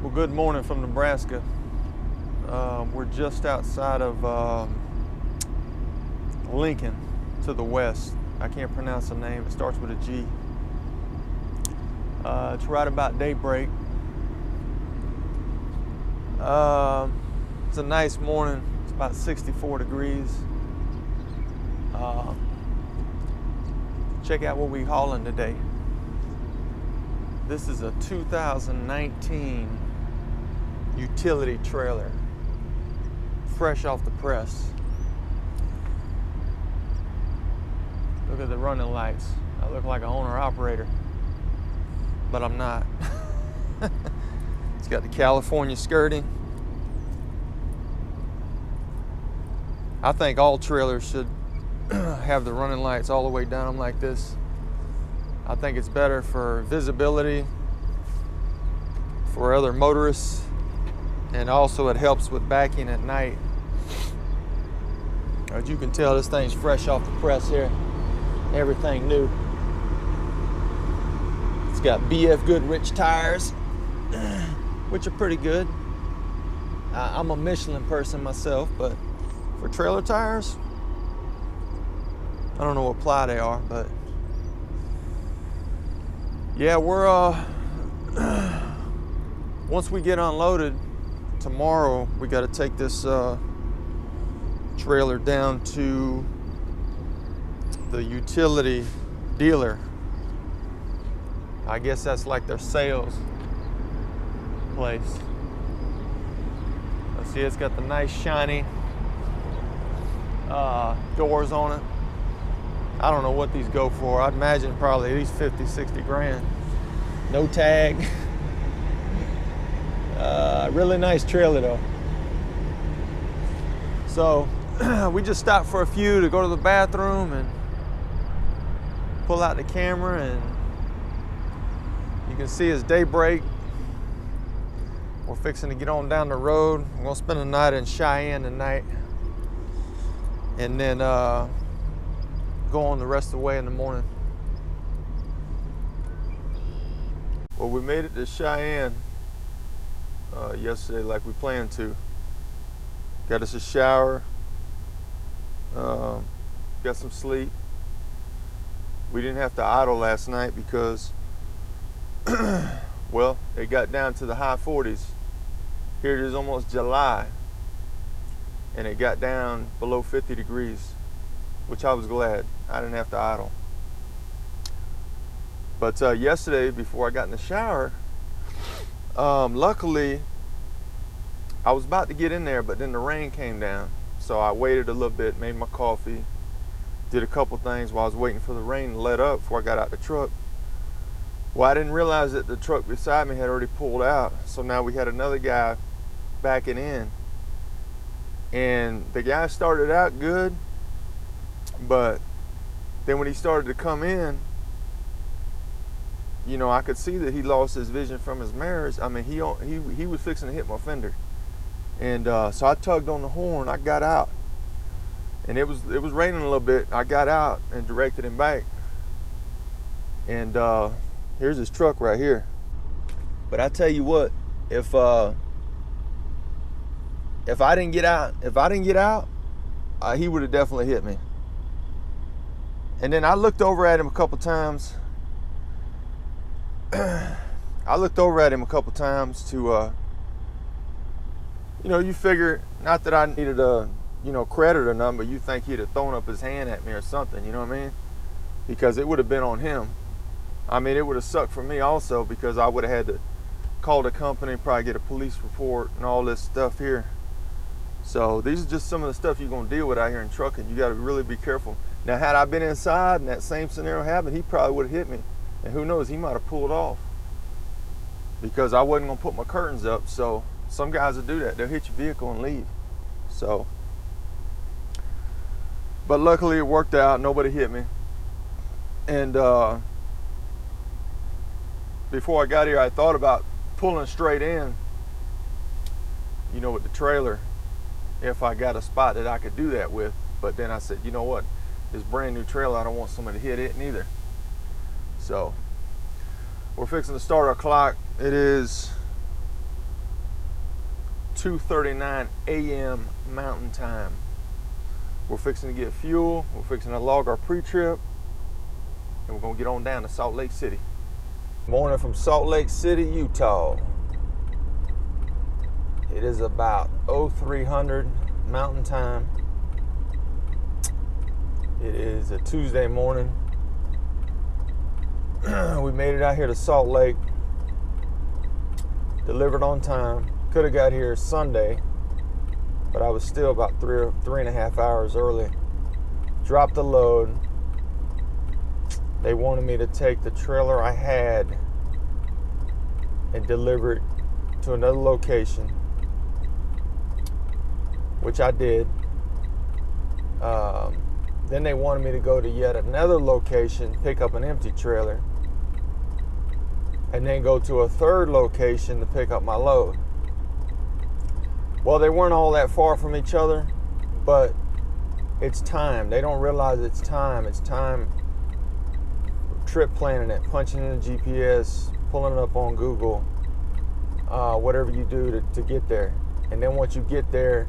Well, good morning from Nebraska. We're just outside of Lincoln to the west. I can't pronounce the name. It starts with a G. It's right about daybreak. It's a nice morning. It's about 64 degrees. Check out what we're hauling today. This is a 2019 utility trailer, fresh off the press. Look at the running lights. I look like an owner-operator, but I'm not. It's got the California skirting. I think all trailers should have the running lights all the way down them like this. I think it's better for visibility for other motorists, and also it helps with backing at night. As you can tell, this thing's fresh off the press here. Everything new. It's got BF Goodrich tires, which are pretty good. I'm a Michelin person myself, but for trailer tires, I don't know what ply they are, but yeah, we're once we get unloaded tomorrow, we got to take this trailer down to the utility dealer. I guess that's like their sales place. Let's see, it's got the nice shiny doors on it. I don't know what these go for. I'd imagine probably at least 50, 60 grand. No tag. Really nice trailer though. So we just stopped for a few to go to the bathroom and pull out the camera, and you can see it's daybreak. We're fixing to get on down the road. We're gonna spend the night in Cheyenne tonight, and then go on the rest of the way in the morning. Well, we made it to Cheyenne yesterday like we planned to. Got us a shower, got some sleep. We didn't have to idle last night because, well, it got down to the high 40s. Here it is almost July, and it got down below 50 degrees, which I was glad. I didn't have to idle. But yesterday, before I got in the shower, luckily, I was about to get in there, but then the rain came down. So I waited a little bit, made my coffee, did a couple things while I was waiting for the rain to let up before I got out the truck. Well, I didn't realize that the truck beside me had already pulled out. So now we had another guy backing in. And the guy started out good, but then when he started to come in, you know, I could see that he lost his vision from his mirrors. I mean, he was fixing to hit my fender. And so I tugged on the horn. I got out, and it was raining a little bit. I got out and directed him back. And here's his truck right here. But I tell you what, if I didn't get out, he would have definitely hit me. And then I looked over at him a couple times. to, you know, you figure, not that I needed a, you know, credit or nothing, but you think he'd have thrown up his hand at me or something, you know what I mean? Because it would have been on him. I mean, it would have sucked for me also, because I would have had to call the company, probably get a police report and all this stuff here. So these are just some of the stuff you're gonna deal with out here in trucking. You gotta really be careful. Now, had I been inside and that same scenario happened, he probably would have hit me. And who knows, he might have pulled off, because I wasn't gonna put my curtains up. So some guys will do that. They'll hit your vehicle and leave. So, but luckily it worked out. Nobody hit me. And before I got here, I thought about pulling straight in, you know, with the trailer, if I got a spot that I could do that with. But then I said, you know what, this brand new trailer, I don't want somebody to hit it neither. So we're fixing to start our clock. It is 2:39 a.m. Mountain Time. We're fixing to get fuel. We're fixing to log our pre-trip. And we're going to get on down to Salt Lake City. Morning from Salt Lake City, Utah. It is about 0300 Mountain Time. It is a Tuesday morning. We made it out here to Salt Lake. Delivered on time. Could have got here Sunday, but I was still about three and a half hours early. Dropped the load. They wanted me to take the trailer I had and deliver it to another location, which I did. Then they wanted me to go to yet another location, pick up an empty trailer, and then go to a third location to pick up my load. Well, they weren't all that far from each other, but it's time. They don't realize it's time. It's time. Trip planning it, punching in the GPS, pulling it up on Google, whatever you do to get there. And then once you get there,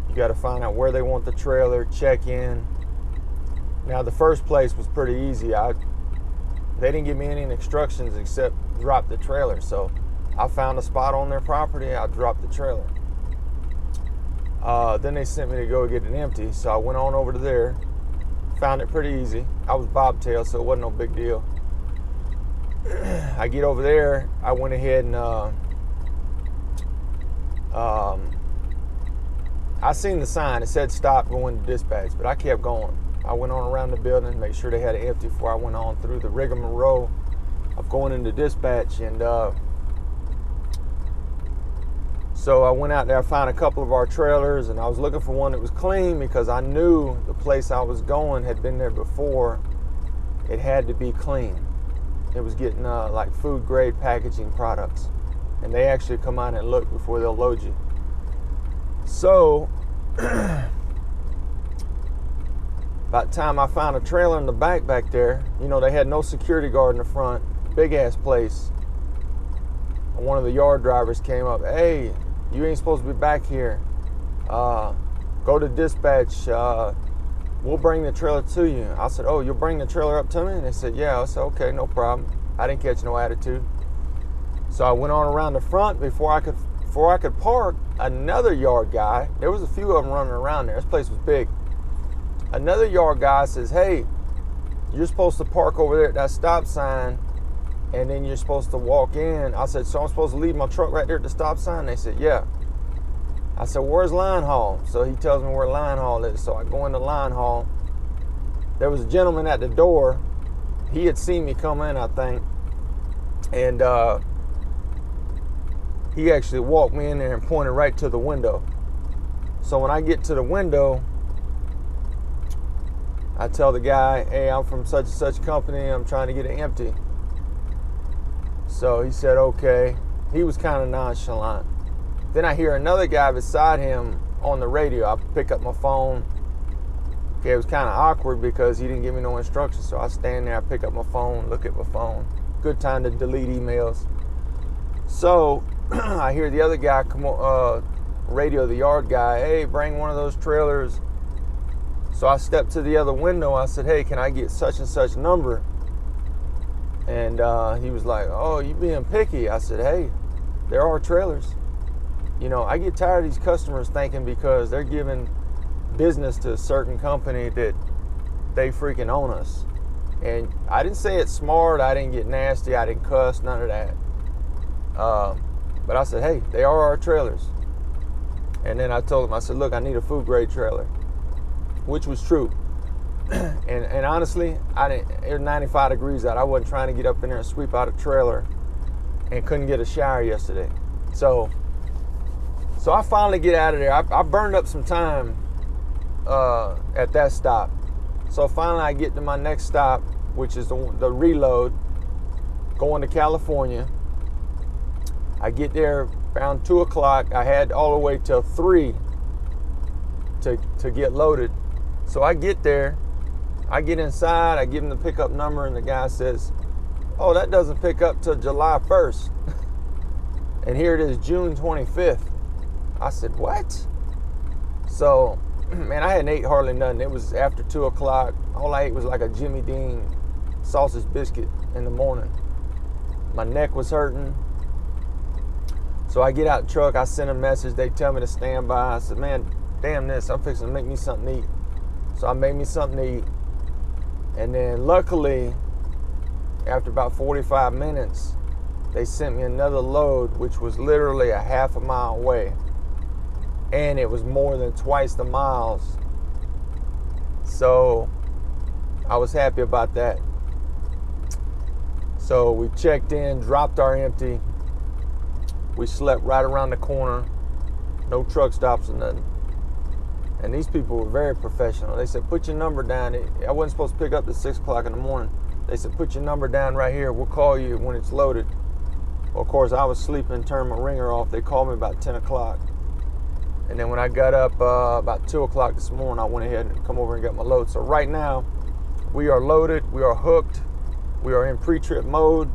you got to find out where they want the trailer, check in. Now, the first place was pretty easy. They didn't give me any instructions except drop the trailer. So I found a spot on their property, I dropped the trailer. Then they sent me to go get it empty, so I went on over to there. Found it pretty easy. I was bobtail, so it wasn't no big deal. I get over there. I went ahead and I seen the sign. It said stop going to dispatch, but I kept going. I went on around the building, make sure they had it empty before I went on through the rigmarole of going into dispatch. And so I went out there, I found a couple of our trailers, and I was looking for one that was clean because I knew the place I was going had been there before. It had to be clean. It was getting like food grade packaging products, and they actually come out and look before they'll load you. So by the time I found a trailer in the back there, you know, they had no security guard in the front, big ass place. And one of the yard drivers came up, hey, you ain't supposed to be back here. Go to dispatch. We'll bring the trailer to you. I said, oh, you'll bring the trailer up to me? And they said, yeah. I said, okay, no problem. I didn't catch no attitude. So I went on around the front. Before I could park, another yard guy, there was a few of them running around there. This place was big. Another yard guy says, hey, you're supposed to park over there at that stop sign, and then you're supposed to walk in. I said, so I'm supposed to leave my truck right there at the stop sign? They said, yeah. I said, where's Line Haul? So he tells me where Line Haul is. So I go into Line Haul. There was a gentleman at the door. He had seen me come in, I think. And he actually walked me in there and pointed right to the window. So when I get to the window, I tell the guy, hey, I'm from such and such company. I'm trying to get it empty. So he said, okay. He was kind of nonchalant. Then I hear another guy beside him on the radio. I pick up my phone. Okay, it was kind of awkward because he didn't give me no instructions. So I stand there, I pick up my phone, look at my phone. Good time to delete emails. So I hear the other guy come on, radio the yard guy, hey, bring one of those trailers. So I stepped to the other window. I said, hey, can I get such and such number? And he was like, oh, you being picky. I said, hey, there are trailers. You know, I get tired of these customers thinking because they're giving business to a certain company that they freaking own us. And I didn't say it smart. I didn't get nasty. I didn't cuss, none of that. But I said, hey, they are our trailers. And then I told him, I said, look, I need a food grade trailer, which was true. And honestly, it was 95 degrees out. I wasn't trying to get up in there and sweep out a trailer and couldn't get a shower yesterday. So I finally get out of there. I burned up some time at that stop. So finally I get to my next stop, which is the reload, going to California. I get there around 2 o'clock. I had all the way till 3 to get loaded. So I get there. I get inside, I give him the pickup number, and the guy says, oh, that doesn't pick up till July 1st. And here it is, June 25th. I said, what? So, man, I hadn't ate hardly nothing. It was after 2 o'clock. All I ate was like a Jimmy Dean sausage biscuit in the morning. My neck was hurting. So I get out the truck. I send a message. They tell me to stand by. I said, man, damn this. I'm fixing to make me something to eat. So I made me something to eat. And then luckily, after about 45 minutes, they sent me another load, which was literally a half a mile away. And it was more than twice the miles. So I was happy about that. So we checked in, dropped our empty. We slept right around the corner. No truck stops or nothing. And these people were very professional. They said, put your number down. I wasn't supposed to pick up at 6 o'clock in the morning. They said, put your number down right here. We'll call you when it's loaded. Well, of course, I was sleeping, turned my ringer off. They called me about 10 o'clock. And then when I got up about 2 o'clock this morning, I went ahead and come over and got my load. So right now, we are loaded. We are hooked. We are in pre-trip mode.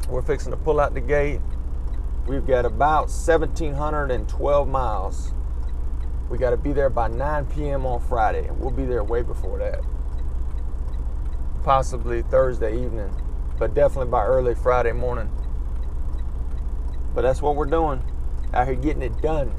We're fixing to pull out the gate. We've got about 1,712 miles. We got to be there by 9 p.m. on Friday. We'll be there way before that. Possibly Thursday evening, but definitely by early Friday morning. But that's what we're doing. Out here getting it done.